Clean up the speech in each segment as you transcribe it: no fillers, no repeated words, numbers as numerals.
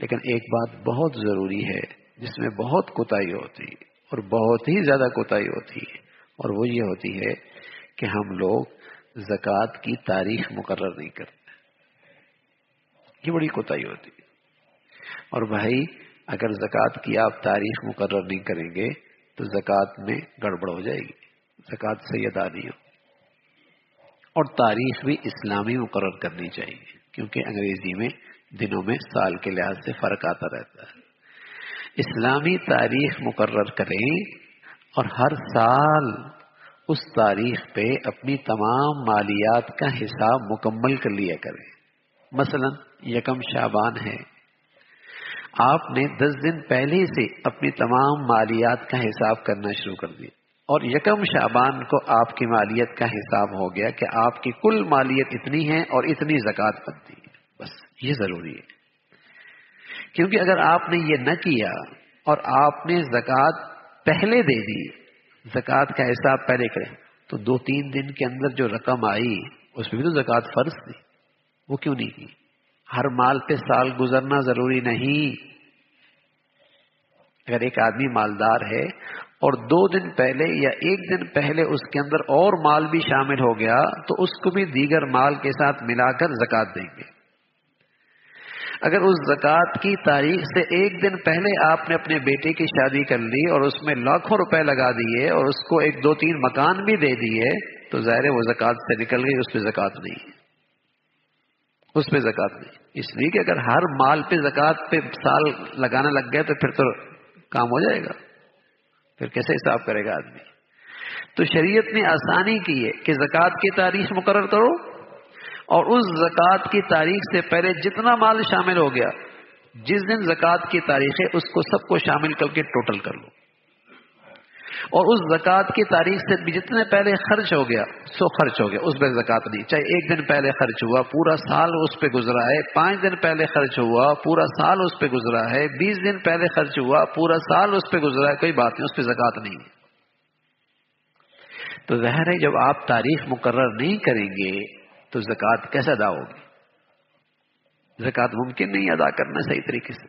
لیکن ایک بات بہت ضروری ہے جس میں بہت کوتاہی ہوتی ہے اور بہت ہی زیادہ کوتاہی ہوتی ہے، اور وہ یہ ہوتی ہے کہ ہم لوگ زکوٰۃ کی تاریخ مقرر نہیں کرتے. یہ بڑی کوتاہی ہوتی ہے. اور بھائی اگر زکوٰۃ کی آپ تاریخ مقرر نہیں کریں گے تو زکوٰۃ میں گڑبڑ ہو جائے گی، زکوٰۃ صحیح ادا نہیں ہو. اور تاریخ بھی اسلامی مقرر کرنی چاہیے، کیونکہ انگریزی میں دنوں میں سال کے لحاظ سے فرق آتا رہتا ہے. اسلامی تاریخ مقرر کریں اور ہر سال اس تاریخ پہ اپنی تمام مالیات کا حساب مکمل کر لیا کریں. مثلا یکم شعبان ہے، آپ نے 10 دن پہلے سے اپنی تمام مالیات کا حساب کرنا شروع کر دیا، اور یکم شعبان کو آپ کی مالیت کا حساب ہو گیا کہ آپ کی کل مالیت اتنی ہے اور اتنی زکوٰۃ بنتی ہے. بس یہ ضروری ہے، کیونکہ اگر آپ نے یہ نہ کیا اور آپ نے زکوٰۃ پہلے دے دی، زکوٰۃ کا حساب پہلے کریں، تو 2-3 دن کے اندر جو رقم آئی اس میں بھی تو زکوٰۃ فرض تھی، وہ کیوں نہیں کی؟ ہر مال پہ سال گزرنا ضروری نہیں. اگر ایک آدمی مالدار ہے اور 2 دن پہلے یا 1 دن پہلے اس کے اندر اور مال بھی شامل ہو گیا تو اس کو بھی دیگر مال کے ساتھ ملا کر زکوٰۃ دیں گے. اگر اس زکوٰۃ کی تاریخ سے 1 دن پہلے آپ نے اپنے بیٹے کی شادی کر لی اور اس میں لاکھوں روپے لگا دیے اور اس کو 1-2-3 مکان بھی دے دیے تو ظاہر ہے وہ زکوٰۃ سے نکل گئی، اس پہ زکوٰۃ نہیں ہے، اس پہ زکوٰۃ نہیں. اس لیے کہ اگر ہر مال پہ زکوٰۃ پہ سال لگانا لگ گیا تو پھر تو کام ہو جائے گا، پھر کیسے حساب کرے گا آدمی؟ تو شریعت نے آسانی کی ہے کہ زکوٰۃ کی تاریخ مقرر کرو اور اس زکوٰۃ کی تاریخ سے پہلے جتنا مال شامل ہو گیا، جس دن زکوٰۃ کی تاریخ ہے اس کو سب کو شامل کر کے ٹوٹل کر لو، اور اس زکوٰۃ کی تاریخ سے بھی جتنے پہلے خرچ ہو گیا سو خرچ ہو گیا، اس پہ زکوٰۃ نہیں. چاہے 1 دن پہلے خرچ ہوا پورا سال اس پہ گزرا ہے، 5 دن پہلے خرچ ہوا پورا سال اس پہ گزرا ہے، 20 دن پہلے خرچ ہوا پورا سال اس پہ گزرا ہے، کوئی بات نہیں، اس پہ زکوٰۃ نہیں ہے. تو ظاہر ہے جب آپ تاریخ مقرر نہیں کریں گے تو زکوٰۃ کیسے ادا ہوگی؟ زکوٰۃ ممکن نہیں ادا کرنا صحیح طریقے سے.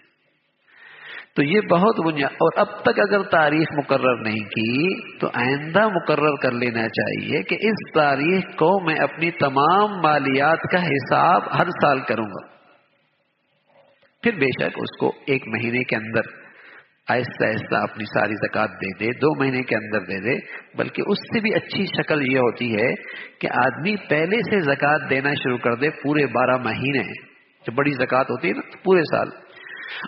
تو یہ بہت بنیاد، اور اب تک اگر تاریخ مقرر نہیں کی تو آئندہ مقرر کر لینا چاہیے کہ اس تاریخ کو میں اپنی تمام مالیات کا حساب ہر سال کروں گا. پھر بے شک اس کو 1 مہینے کے اندر آہستہ آہستہ اپنی ساری زکوٰۃ دے دے، 2 مہینے کے اندر دے دے، بلکہ اس سے بھی اچھی شکل یہ ہوتی ہے کہ آدمی پہلے سے زکوٰۃ دینا شروع کر دے پورے 12 مہینے. جب بڑی زکوٰۃ ہوتی ہے نا پورے سال،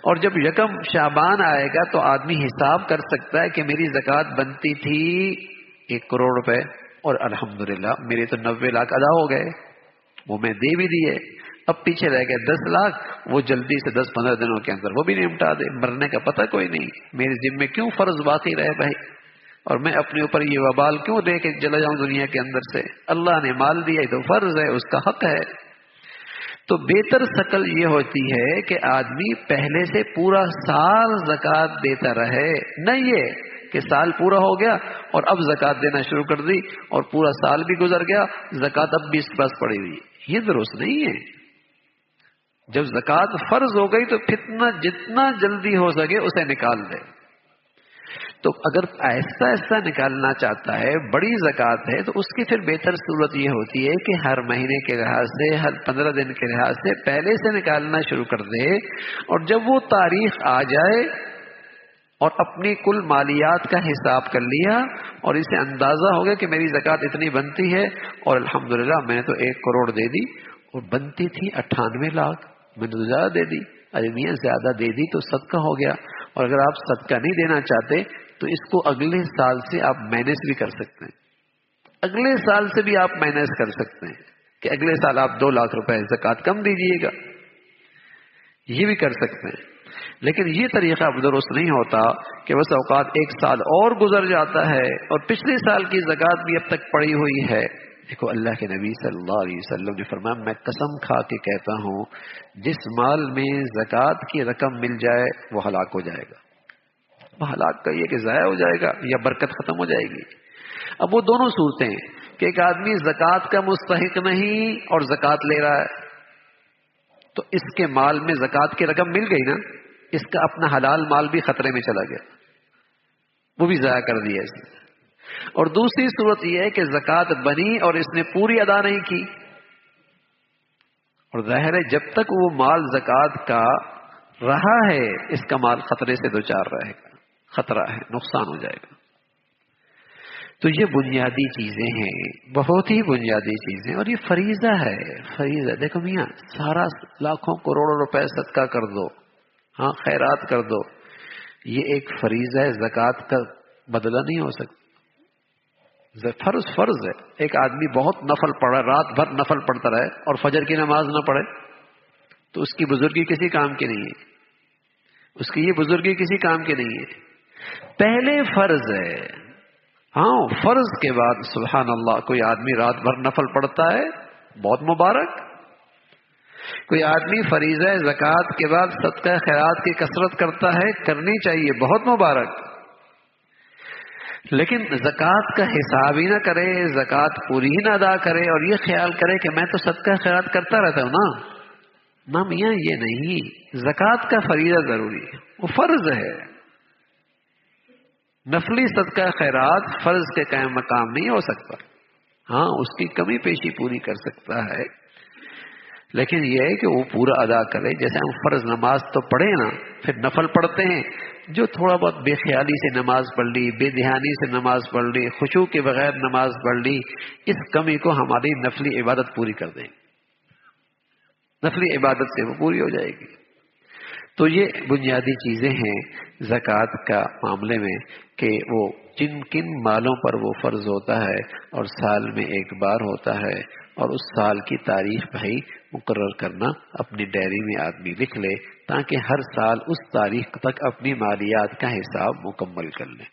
اور جب یکم شعبان آئے گا تو آدمی حساب کر سکتا ہے کہ میری زکوٰۃ بنتی تھی 1 کروڑ روپے اور الحمدللہ میرے تو 90 لاکھ ادا ہو گئے، وہ میں دے بھی دیے. اب پیچھے رہ گئے 10 لاکھ، وہ جلدی سے 10-15 دنوں کے اندر وہ بھی نمٹا دے، مرنے کا پتہ کوئی نہیں. میرے ذمے کیوں فرض باقی رہے بھائی، اور میں اپنے اوپر یہ وبال کیوں دے کے چلا جاؤں دنیا کے اندر سے؟ اللہ نے مال دیا تو فرض ہے، اس کا حق ہے. تو بہتر شکل یہ ہوتی ہے کہ آدمی پہلے سے پورا سال زکوٰۃ دیتا رہے، نہ یہ کہ سال پورا ہو گیا اور اب زکوٰۃ دینا شروع کر دی اور پورا سال بھی گزر گیا، زکوٰۃ اب بھی اس کے پاس پڑی ہوئی. یہ درست نہیں ہے. جب زکوٰۃ فرض ہو گئی تو جتنا جلدی ہو سکے اسے نکال دے. تو اگر ایسا ایسا نکالنا چاہتا ہے، بڑی زکوٰۃ ہے، تو اس کی پھر بہتر صورت یہ ہوتی ہے کہ ہر مہینے کے لحاظ سے، ہر 15 دن کے لحاظ سے پہلے سے نکالنا شروع کر دے، اور جب وہ تاریخ آ جائے اور اپنی کل مالیات کا حساب کر لیا اور اسے اندازہ ہو گیا کہ میری زکوٰۃ اتنی بنتی ہے اور الحمدللہ میں نے تو 1 کروڑ دے دی اور بنتی تھی 98 لاکھ، میں نے تو زیادہ دے دی. ارے میاں زیادہ دے دی تو صدقہ ہو گیا، اور اگر آپ صدقہ نہیں دینا چاہتے تو اس کو اگلے سال سے آپ مینیج بھی کر سکتے ہیں. اگلے سال سے بھی آپ مینیج کر سکتے ہیں کہ اگلے سال آپ 2 لاکھ روپے زکوٰۃ کم دیجیے گا، یہ بھی کر سکتے ہیں. لیکن یہ طریقہ اب درست نہیں ہوتا کہ بس اوقات 1 سال اور گزر جاتا ہے اور پچھلے سال کی زکوٰۃ بھی اب تک پڑی ہوئی ہے. دیکھو اللہ کے نبی صلی اللہ علیہ وسلم نے فرمایا، میں قسم کھا کے کہتا ہوں جس مال میں زکوٰۃ کی رقم مل جائے وہ ہلاک ہو جائے گا. وہ ہلاک کا یہ کہ ضائع ہو جائے گا یا برکت ختم ہو جائے گی. اب وہ دونوں صورتیں ہیں کہ ایک آدمی زکوٰۃ کا مستحق نہیں اور زکوٰۃ لے رہا ہے، تو اس کے مال میں زکوٰۃ کی رقم مل گئی نا، اس کا اپنا حلال مال بھی خطرے میں چلا گیا، وہ بھی ضائع کر دیا اس نے۔ اور دوسری صورت یہ ہے کہ زکوٰۃ بنی اور اس نے پوری ادا نہیں کی، اور ظاہر ہے جب تک وہ مال زکوٰۃ کا رہا ہے اس کا مال خطرے سے دوچار رہے گا، خطرہ ہے، نقصان ہو جائے گا۔ تو یہ بنیادی چیزیں ہیں، بہت ہی بنیادی چیزیں، اور یہ فریضہ ہے، فریضہ۔ دیکھو میاں، سارا لاکھوں کروڑوں روپے صدقہ کر دو، ہاں خیرات کر دو، یہ ایک فریضہ ہے، زکوٰۃ کا بدلہ نہیں ہو سکتا۔ فرض ہے۔ ایک آدمی بہت نفل پڑھا، رات بھر نفل پڑھتا رہے اور فجر کی نماز نہ پڑھے تو اس کی بزرگی کسی کام کی نہیں ہے، اس کی یہ بزرگی کسی کام کی نہیں ہے۔ پہلے فرض ہے، ہاں فرض کے بعد سبحان اللہ کوئی آدمی رات بھر نفل پڑھتا ہے، بہت مبارک۔ کوئی آدمی فریضہ زکوٰۃ کے بعد صدقہ خیرات کی کثرت کرتا ہے، کرنی چاہیے، بہت مبارک۔ لیکن زکوٰۃ کا حساب ہی نہ کرے، زکوٰۃ پوری ہی نہ ادا کرے اور یہ خیال کرے کہ میں تو صدقہ خیرات کرتا رہتا ہوں نا میاں، یہ نہیں۔ زکوٰۃ کا فریضہ ضروری ہے، وہ فرض ہے۔ نفلی صدقہ خیرات فرض کے قائم مقام نہیں ہو سکتا، ہاں اس کی کمی پیشی پوری کر سکتا ہے، لیکن یہ ہے کہ وہ پورا ادا کرے۔ جیسے ہم فرض نماز تو پڑھے نا، پھر نفل پڑھتے ہیں، جو تھوڑا بہت بے خیالی سے نماز پڑھ لی، بے دھیانی سے نماز پڑھ لی، خشوع کے بغیر نماز پڑھ لی، اس کمی کو ہماری نفلی عبادت پوری کر دیں گے، نفلی عبادت سے وہ پوری ہو جائے گی۔ تو یہ بنیادی چیزیں ہیں زکوٰۃ کا معاملے میں، کہ وہ جن کن مالوں پر وہ فرض ہوتا ہے اور سال میں ایک بار ہوتا ہے، اور اس سال کی تاریخ بھائی مقرر کرنا، اپنی ڈائری میں آدمی لکھ لے تاکہ ہر سال اس تاریخ تک اپنی مالیات کا حساب مکمل کر لے۔